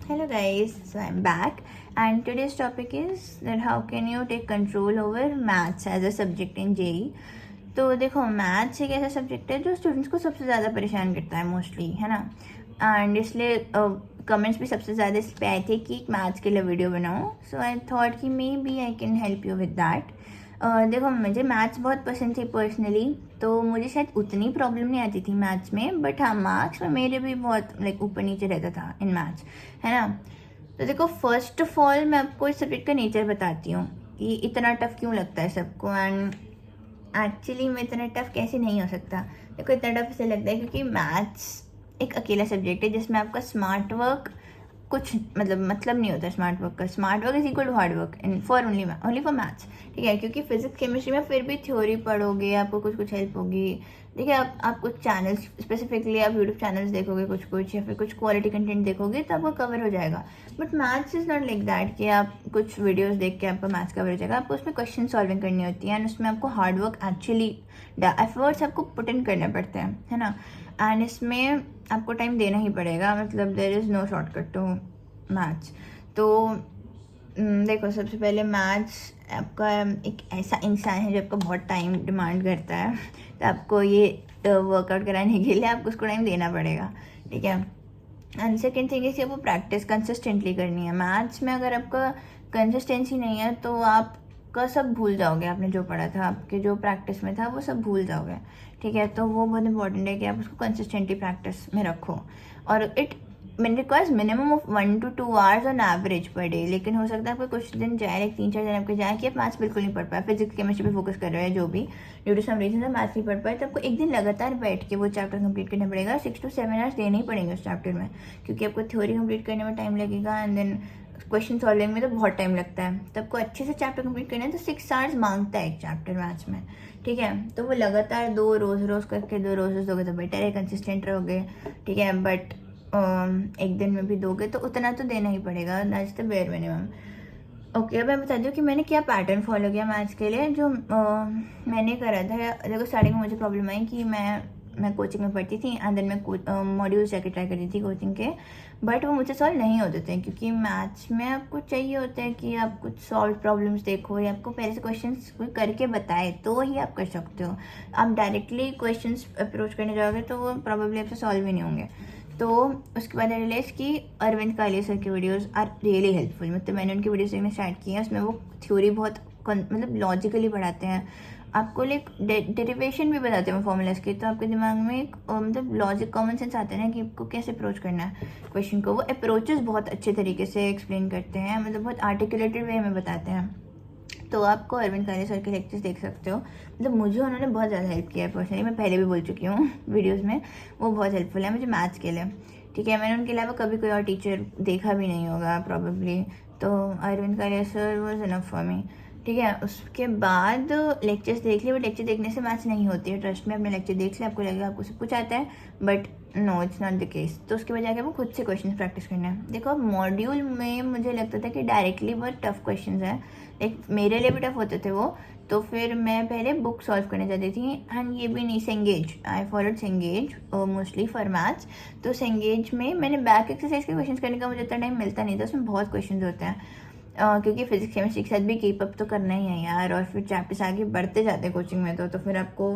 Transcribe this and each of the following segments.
Hello guys, so I'm back and today's topic is that how can you take control over maths as a subject in JEE. तो देखो maths एक ऐसा subject है जो students को सबसे ज़्यादा परेशान करता है मोस्टली, है ना. एंड इसलिए कमेंट्स भी सबसे ज़्यादा इस पे आए थे कि मैथ्स के लिए वीडियो बनाओ. सो आई थॉट कि maybe I can help you with that. देखो मुझे मैथ्स बहुत पसंद थी पर्सनली, तो मुझे शायद उतनी प्रॉब्लम नहीं आती थी मैथ्स में, बट हाँ मार्क्स में मेरे भी बहुत ऊपर नीचे रहता था इन मैथ्स, है ना. तो देखो फर्स्ट ऑफ ऑल मैं आपको इस सब्जेक्ट का नेचर बताती हूँ कि इतना टफ क्यों लगता है सबको. एंड एक्चुअली में इतना टफ कैसे नहीं हो सकता. देखो इतना टफ इसलिए लगता है क्योंकि मैथ्स एक अकेला सब्जेक्ट है जिसमें आपका स्मार्ट वर्क कुछ मतलब नहीं होता. स्मार्ट वर्क का smart work is equal to hard work in for only for maths. ठीक है, क्योंकि फिजिक्स केमिस्ट्री में फिर भी थ्योरी पढ़ोगे, आपको कुछ हेल्प होगी. ठीक है, आप कुछ चैनल्स स्पेसिफिकली आप यूट्यूब चैनल्स देखोगे कुछ या फिर कुछ क्वालिटी कंटेंट देखोगे तो आपको कवर हो जाएगा. But maths is not like that कि आप कुछ वीडियोस देख के आपका मैथ्स कवर हो जाएगा. आपको उसमें क्वेश्चन सॉल्विंग करनी होती है एंड उसमें आपको हार्ड वर्क एक्चुअली एफर्ट्स आपको पुट इन करने पड़ते हैं, है ना. एंड इसमें आपको टाइम देना ही पड़ेगा. There is no shortcut to maths. तो देखो सबसे पहले मैथ्स आपका एक ऐसा इंसान है जो आपका बहुत टाइम डिमांड करता है. तो आपको ये वर्कआउट कराने के लिए आपको उसको टाइम देना पड़ेगा. ठीक है. एंड सेकेंड थिंग इज आपको प्रैक्टिस कंसिस्टेंटली करनी है. मैथ्स में अगर आपका कंसिस्टेंसी नहीं है तो आपका सब भूल जाओगे. आपने जो पढ़ा था, आपके जो प्रैक्टिस में था वो सब भूल जाओगे. ठीक है, तो वो बहुत इंपॉर्टेंट है कि आप उसको कंसिस्टेंटली प्रैक्टिस में रखो. और it requires minimum of 1 to 2 hours on average per day. लेकिन हो सकता है आपको कुछ दिन जाए, 3-4 दिन आपके जाए कि आप मैथ्स बिल्कुल नहीं पढ़ पाए, फिजिक्स केमिस्ट्री पे फोकस कर रहे हैं, जो भी due to some reason maths नहीं पढ़ पाए, तो आपको एक दिन लगातार बैठ के वो चैप्टर कंप्लीट करना पड़ेगा. 6 to 7 आवर्स देने ही पड़ेंगे उस चैप्टर में, क्योंकि आपको थ्योरी कंप्लीट करने में टाइम लगेगा एंड देन क्वेश्चन सॉल्विंग में तो बहुत टाइम लगता है. तो आपको अच्छे से चैप्टर कंप्लीट करना है तो 6 आवर्स मांगता है एक चैप्टर मैथ्स में. ठीक है, तो वो लगातार रोज करके 2 रोज दोगे तो बेटर है, कंसिस्टेंट रहोगे. ठीक है, बट एक दिन में भी दोगे तो उतना तो देना ही पड़ेगा. That's the bare minimum. Okay, अब मैं बता दूँ कि मैंने क्या पैटर्न फॉलो किया मैथ्स के लिए. जो मैंने करा था, देखो स्टार्टिंग में मुझे प्रॉब्लम आई कि मैं कोचिंग में पढ़ती थी एंड देन मैं मॉड्यूल्स जाके ट्राई करती थी कोचिंग के, बट वो मुझे सॉल्व नहीं होते थे. क्योंकि मैथ्स में आपको चाहिए होता है कि आप कुछ सॉल्व प्रॉब्लम्स देखो या आपको पहले से क्वेश्चन कोई करके बताए तो ही आप कर सकते हो. आप डायरेक्टली क्वेश्चन अप्रोच करने जाओगे तो वो प्रॉब्लली आपसे सॉल्व ही नहीं होंगे. तो उसके बाद रियलाइज़ कि अरविंद कालिया सर की वीडियोस आर रियली हेल्पफुल. मैंने उनकी वीडियोस देखना स्टार्ट की है. उसमें वो थ्योरी बहुत लॉजिकली पढ़ाते हैं. आपको डेरिवेशन भी बताते हैं फॉर्मूलाज के, तो आपके दिमाग में एक लॉजिक कॉमन सेंस आता है ना कि आपको कैसे अप्रोच करना है क्वेश्चन को. वो अप्रोचेस बहुत अच्छे तरीके से एक्सप्लेन करते हैं, बहुत आर्टिकुलेटेड वे में बताते हैं. तो आपको अरविंद कालिया सर के लेक्चर्स देख सकते हो. मुझे उन्होंने बहुत ज़्यादा हेल्प किया है पर्सनली. मैं पहले भी बोल चुकी हूँ वीडियोस में, वो बहुत हेल्पफुल है मुझे मैथ्स के लिए. ठीक है, मैंने उनके अलावा कभी कोई और टीचर देखा भी नहीं होगा प्रॉबेबली. तो Arvind Kalia sir was enough for me. ठीक है, उसके बाद लेक्चर्स देख लिए. बट लेक्चर देखने से मैथ्स नहीं होती है, ट्रस्ट में. अपने लेक्चर देख लिया, आपको लगेगा आपको सब कुछ आता है, but no it's not the case. तो उसके बाद जाके वो खुद से क्वेश्चन प्रैक्टिस करना है. देखो मॉड्यूल में मुझे लगता था कि डायरेक्टली बहुत टफ क्वेश्चन है, एक मेरे लिए भी टफ होते थे वो. तो फिर मैं पहले बुक सॉल्व करने जाती थी. एंड ये भी नहीं, Cengage, I followed Cengage mostly for maths. तो सेंगेज में मैंने बैक एक्सरसाइज के क्वेश्चन करने का मुझे इतना टाइम मिलता नहीं था. उसमें बहुत क्वेश्चन होते हैं क्योंकि फिजिक्स केमिस्ट्री के साथ भी कीप अप तो करना ही है यार. और फिर चैप्टर्स आगे बढ़ते जाते हैं कोचिंग में, तो फिर आपको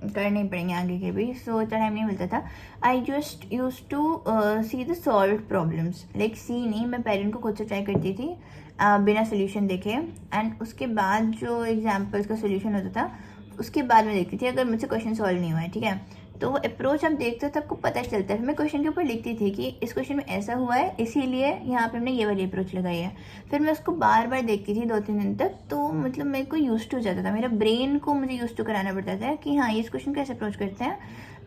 करने ही पड़ेंगे आगे के भी. सो इतना टाइम नहीं मिलता था. I just use to see the solve problems. See नहीं, मैं पेरेंट को खुद से ट्राई करती थी बिना सोल्यूशन देखे. एंड उसके बाद जो एग्जाम्पल्स का सोल्यूशन होता था उसके बाद मैं देखती थी अगर मुझसे क्वेश्चन सॉल्व नहीं हुआ है. ठीक है, तो वो अप्रोच आप देखते हो तो आपको पता चलता है. फिर मैं क्वेश्चन के ऊपर लिखती थी कि इस क्वेश्चन में ऐसा हुआ है इसीलिए यहाँ पे हमने ये वाली अप्रोच लगाई है. फिर मैं उसको बार बार देखती थी 2-3 दिन तक. तो मेरे को यूज टू हो जाता था, मेरा ब्रेन को मुझे यूज टू कराना पड़ता था कि हाँ ये इस क्वेश्चन कैसे अप्रोच करते हैं,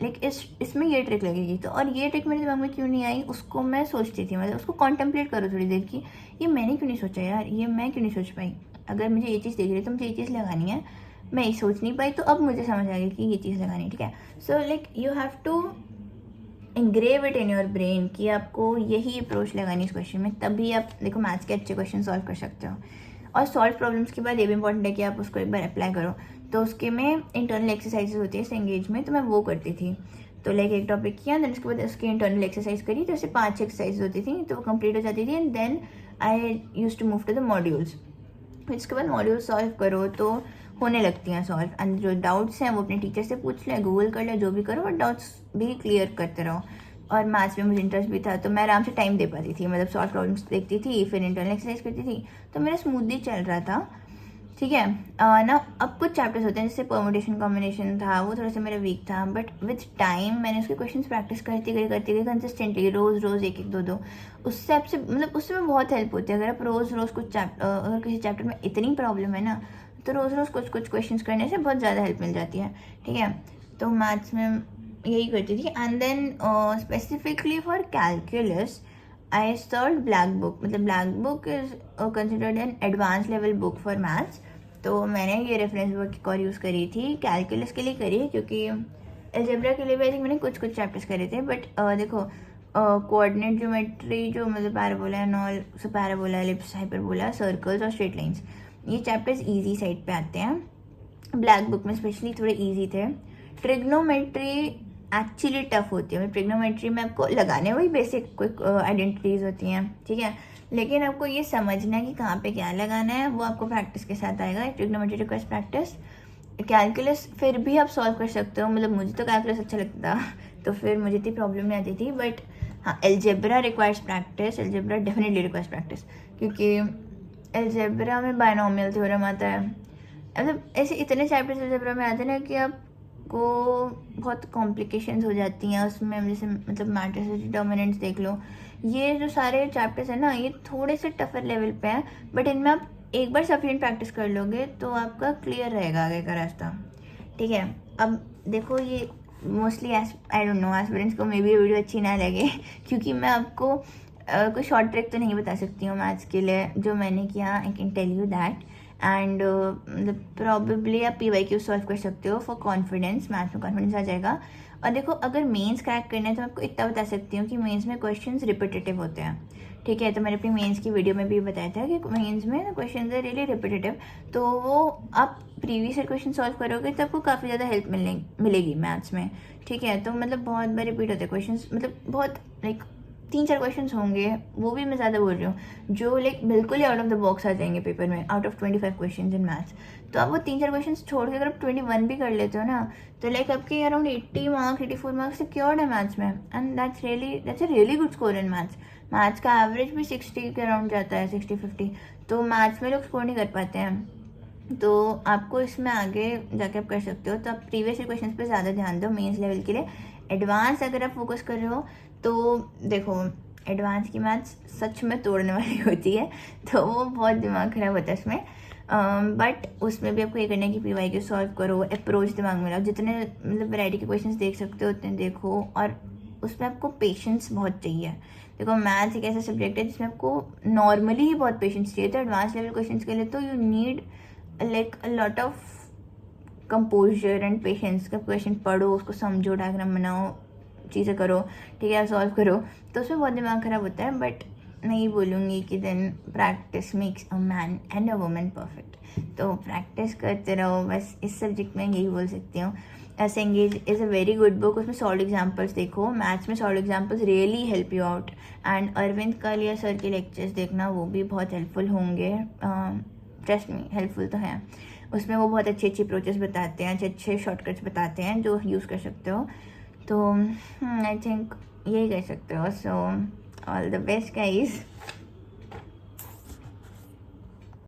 लाइक इसमें ये ट्रिक लगेगी. तो और ये ट्रिक मेरे दिमाग में क्यों नहीं आई उसको मैं सोचती थी. उसको कॉन्टेम्पलेट करो थोड़ी देर की, ये मैंने क्यों नहीं सोचा यार, ये मैं क्यों नहीं सोच पाई. अगर मुझे ये चीज़ देख रही है तो मुझे ये चीज़ लगानी है, मैं ये सोच नहीं पाई तो अब मुझे समझ आ गई कि ये चीज़ लगानी. ठीक है, so you have to engrave it in your brain कि आपको यही अप्रोच लगानी इस क्वेश्चन में, तभी आप देखो मैथ्स के अच्छे क्वेश्चन सॉल्व कर सकते हो. और सॉल्व प्रॉब्लम्स के बाद ये भी इंपॉर्टेंट है कि आप उसको एक बार अप्लाई करो. तो उसके में इंटरनल एक्सरसाइजेज होती है एंगेज में, तो मैं वो करती थी. तो लाइक एक टॉपिक किया, देन उसके बाद उसकी इंटरनल एक्सरसाइज करी, तो उससे 5 एक्सरसाइज होती थी, तो वो कंप्लीट हो जाती थी। And then I use to move to the modules. फिर उसके बाद मॉड्यूल सॉल्व करो तो होने लगती हैं सॉल्व। एंड जो डाउट्स हैं वो अपने टीचर से पूछ लें, गूगल कर ले, जो भी करो, बट डाउट्स भी क्लियर करते रहो। और मैथ्स में मुझे इंटरेस्ट भी था, तो मैं आराम से टाइम दे पाती थी, मतलब सॉल्व प्रॉब्लम्स देखती थी, फिर इंटरनल एक्सरसाइज करती थी, तो मेरा स्मूथली चल रहा था। ठीक है ना। अब कुछ चैप्टर्स होते हैं, जैसे परमुटेशन कॉम्बिनेशन था, वो थोड़ा सा मेरा वीक था, बट विथ टाइम मैंने उसके क्वेश्चंस प्रैक्टिस करती गई कंसिस्टेंटली, रोज एक एक दो। उससे आपसे मतलब उससे में बहुत हेल्प होती है। अगर आप रोज़ कुछ अगर किसी चैप्टर में इतनी प्रॉब्लम है ना, तो रोज़ कुछ क्वेश्चंस करने से बहुत ज़्यादा हेल्प मिल जाती है। ठीक है, तो मैथ्स में यही करती थी। And then specifically for calculus I solve black book. मतलब black book is considered an advance level book for maths. तो मैंने ये रेफरेंस बुक एक और यूज़ करी थी, कैलकुलस के लिए करी है, क्योंकि अलजेब्रा के लिए भी आई थिंक मैंने कुछ चैप्टर्स करे थे। बट देखो कोऑर्डिनेट ज्योमेट्री जो मतलब parabola and all, so parabola, ellipse, hyperbola, circles और स्ट्रेट लाइंस, ये चैप्टर्स इजी साइड पे आते हैं। ब्लैक बुक में स्पेशली थोड़े इजी थे। ट्रिग्नोमेट्री एक्चुअली टफ होती है। ट्रिग्नोमेट्री में आपको लगाने वही बेसिक क्विक आइडेंटिटीज होती हैं, ठीक है, लेकिन आपको ये समझना है कि कहाँ पे क्या लगाना है, वो आपको प्रैक्टिस के साथ आएगा। Trigonometry requires practice. कैलकुलस फिर भी आप सॉल्व कर सकते हो, मतलब मुझे तो कैलकुलस अच्छा लगता था, तो फिर मुझे इतनी प्रॉब्लम नहीं आती थी। बट हाँ, algebra requires practice, algebra definitely requires practice, क्योंकि अलजेब्रा में बायनोमियल थ्योरम आता है। मतलब ऐसे इतने चैप्टर्स अलजेब्रा में आते हैं ना कि आपको बहुत कॉम्प्लिकेशंस हो जाती हैं उसमें, जैसे मतलब मैट्रिसेस, डिटर्मिनेंट्स देख लो। ये जो सारे चैप्टर्स हैं ना, ये थोड़े से टफर लेवल पे हैं, बट इनमें आप एक बार सफिशिएंट प्रैक्टिस कर लोगे तो आपका क्लियर रहेगा आगे का रास्ता। ठीक है, अब देखो ये mostly I don't know, aspirants को मे बी वीडियो अच्छी ना लगे क्योंकि मैं आपको कोई शॉर्ट ट्रिक तो नहीं बता सकती हूँ मैथ्स के लिए। जो मैंने किया I can tell you that. And मतलब प्रॉबेबली आप PYQ सॉल्व कर सकते हो फॉर कॉन्फिडेंस, मैथ्स में कॉन्फिडेंस आ जाएगा। और देखो अगर मेंस क्रैक करना है तो मैं आपको इतना बता सकती हूँ कि मेंस में क्वेश्चंस रिपीटेटिव होते हैं। ठीक है, तो मैंने अपनी मेंस की वीडियो में भी बताया था कि मेंस में क्वेश्चंस आर रियली रिपीटेटिव, तो वो आप प्रीवियस ईयर क्वेश्चन सॉल्व करोगे तो आपको काफ़ी ज़्यादा हेल्प मिलेगी मैथ्स में। ठीक है, तो मतलब बहुत बार रिपीट होते हैं क्वेश्चन, मतलब बहुत लाइक 3-4 क्वेश्चंस होंगे, वो भी मैं ज़्यादा बोल रही हूँ, जो लाइक बिल्कुल ही आउट ऑफ द बॉक्स आ जाएंगे पेपर में, out of 25 questions in maths. तो आप वो 3-4 क्वेश्चंस छोड़ के अगर आप 21 भी कर लेते हो ना, तो लाइक आपके अराउंड 80 मार्क्स, 84 मार्क्स सिक्योर्ड है मैथ्स में। And that's a really good score in maths. Maths का एवरेज भी 60 के अराउंड जाता है, 60-50। तो मैथ्स में लोग स्कोर नहीं कर पाते हैं, तो आपको इसमें आगे जाके आप कर सकते हो। तो आप प्रीवियस क्वेश्चंस पे ज़्यादा ध्यान दो मेंस लेवल के लिए। एडवांस अगर आप फोकस कर रहे हो तो देखो एडवांस की मैथ्स सच में तोड़ने वाली होती है, तो वो बहुत दिमाग खराब होता है उसमें। बट उसमें भी आपको ये करना है कि PYQ सॉल्व करो, अप्रोच दिमाग में लाओ, जितने मतलब वैरायटी के क्वेश्चंस देख सकते हो उतने देखो, और उसमें आपको पेशेंस बहुत चाहिए। देखो मैथ्स एक ऐसा सब्जेक्ट है जिसमें आपको नॉर्मली ही बहुत पेशेंस चाहिए, तो एडवांस लेवल क्वेश्चंस के लिए तो you need like a lot of composer and patience. का क्वेश्चन पढ़ो, उसको समझो, डायग्राम बनाओ, चीज़ें करो, ठीक है, सॉल्व करो, तो उसमें बहुत दिमाग खराब होता है। बट मैं ये बोलूँगी कि then practice makes a man and a woman perfect. तो प्रैक्टिस करते रहो, बस इस सब्जेक्ट में यही बोल सकती हूँ। Cengage is a very good book, उसमें सॉल्व एग्जाम्पल्स देखो, मैथ्स में solve examples really help you out. And Arvind Kalia sir के लेक्चर्स देखना, वो भी बहुत हेल्पफुल होंगे, ट्रस्ट मी हेल्पफुल तो हैं। उसमें वो बहुत अच्छी अप्रोचेस बताते हैं, अच्छे शॉर्टकट्स बताते हैं जो यूज़ कर सकते हो। तो आई थिंक यही कर सकते हो। So all the best guys.